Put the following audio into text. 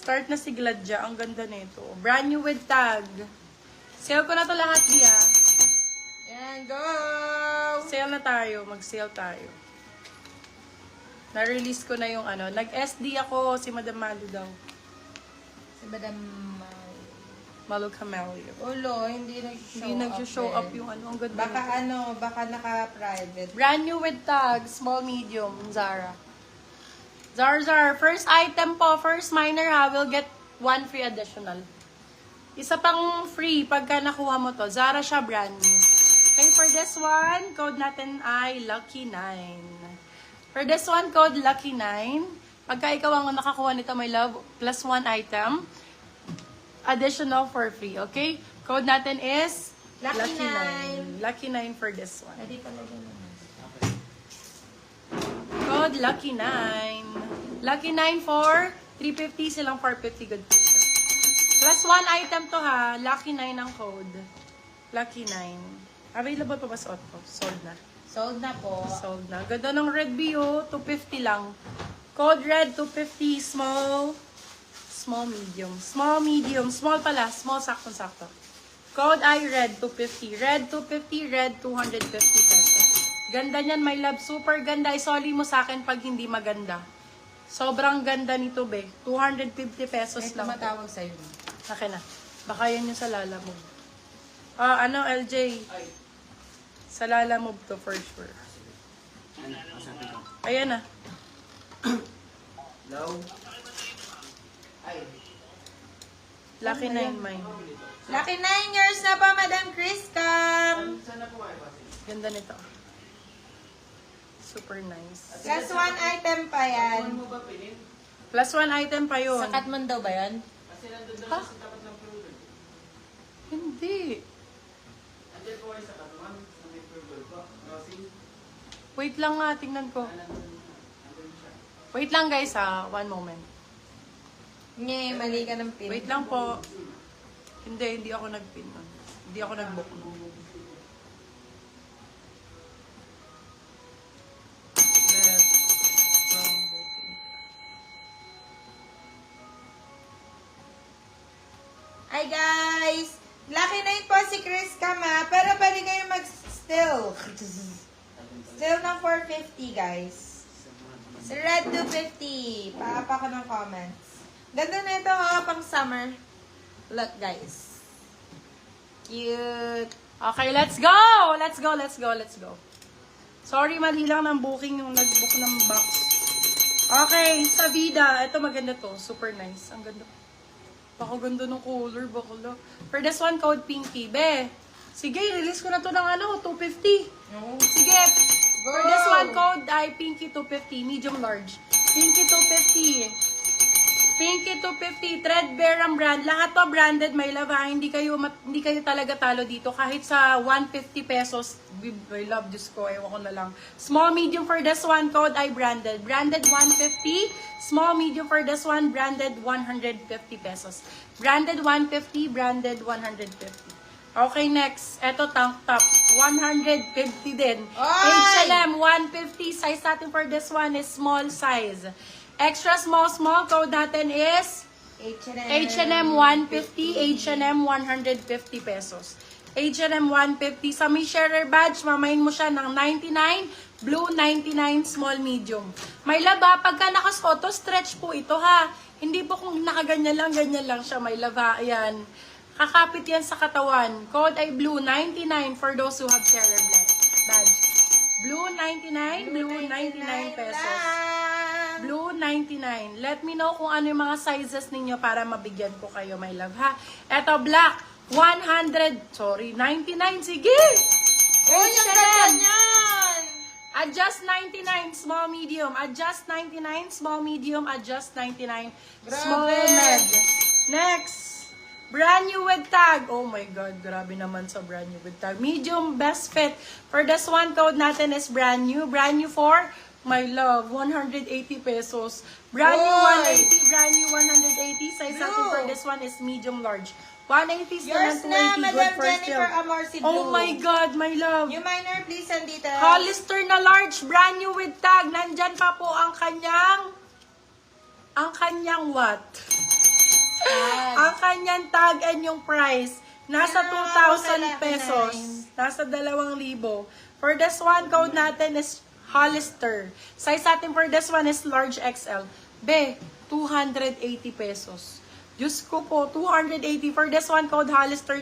Start na si Gladja. Ang ganda nito. Brand new with tag. Sale ko na to lahat, Bia. Yan, go! Sale na tayo. Mag-sale tayo. Na-release ko na yung ano. Nag-SD ako. Si Madam Malu daw. Si Madam Malu Camelio. Ulo, hindi nag-show up yung ano. Ang ganda Baka nito. baka naka-private. Brand new with tag. Small, medium. Zara. Zara. First item po. First minor ha. Will get one free additional. Isa pang free pagka nakuha mo to. Zara siya brand new. Okay, for this one, code natin ay Lucky 9. For this one, code Lucky 9. Pagka ikaw ang nakakuha nito, my love, plus one item. Additional for free, okay? Code natin is Lucky 9. Lucky 9 for this one. Pwede talaga naman. Code Lucky 9. Lucky 9 for 350, silang 450 good po siya. Plus one item to ha. Lucky 9 ang code. Lucky 9. Available pa ba sa Otto? Sold na. Sold na po. Sold na. Ganda ng Red BO. 250 lang. Code Red 250. Small medium. Small medium. Small pala. Small sakto-sakto. Code I Red 250. Red 250. Red 250 pesos. Ganda niyan, my love. Super ganda. Isoli mo sa akin pag hindi maganda. Sobrang ganda nito, be. 250 pesos May lang. tumatawag sa'yo. Akin na. Baka yan yung sa Lala Move. Ah, ano, LJ? Sa Lala Move to for sure. Ayan na. Lucky 9 mine. Lucky 9 years na pa, Madam Chris Cam. Ganda nito. Super nice. Plus one item pa yan. Plus one item pa yun. Sa Katman daw ba yan? Ha? Hindi. Wait lang nga, tingnan ko. Wait lang guys ha, one moment. Nye, mali ka ng pin. Wait lang po. Hindi ako nag-pin nun. Hindi ako nag-book nun. Hi guys! Lucky 9 po si Chris Cam ha. Pero pwede kayo mag-still. Still ng 450 guys. Si Red 250. Paapa ko ng comments. Ganda na ito ha, pang summer. Look guys. Cute. Okay, let's go! Let's go. Sorry, mali lang ng booking yung nag-book ng box. Okay, sa Vida. Ito maganda to. Super nice. Ang ganda. Baka ganda ng color. Bakala. For this one, code Pinky. Be. Sige, release ko na to ng ano, 250. No. Sige. For this one, code ay Pinky 250. Medium large. Pinky 250. Pinky 250, Threadbare ang brand. Lahat to branded, my love ha. Hindi kayo talaga talo dito. Kahit sa 150 pesos, my love, Diyos ko, ewan ko na lang. Small, medium for this one, code ay branded. Branded 150. Small, medium for this one, branded 150 pesos. Branded 150, branded 150. Okay, next. Eto, tank top. 150 din. Oy! H&M, 150. Size natin for this one is small size. Extra small, code natin is H&M 150, H&M 150 pesos. H&M 150. Sa may sharer badge, mamain mo siya ng 99, blue 99, small, medium. May laba, pagka nakasuoto, stretch po ito ha. Hindi po kung nakaganyan lang siya, may laba. Ayan. Kakapit yan sa katawan. Code ay blue 99 for those who have sharer badge. Blue 99, blue 99 pesos. Blue 99. Let me know kung ano yung mga sizes ninyo para mabigyan ko kayo, my love, ha? Eto, black. 99. Sige! Uy, ang ganda niyan! Adjust 99, small, medium. Adjust 99, small, medium. Adjust 99, small, med. Next. Brand new with tag. Oh my God, grabe naman sa brand new with tag. Medium, best fit. For this one, code natin is brand new. Brand new for, my love, 180 pesos. Brand new 180, brand new 180. Size natin for this one is medium large. 180 is Yours na, 280. Madam Good for Jennifer still. Amorsi Blue. Oh my God, my love. Yung minor, please, send details. Hollister na large, brand new with tag. Nandyan pa po ang kanyang what? Ang kanyang tag and yung price, nasa Ano nga ako 2,000 pesos. Nasa 2,000. For this one, code natin is Hollister. Size natin for this one is large XL. Be, 280 pesos. Diyos ko po, 280. For this one, code Hollister.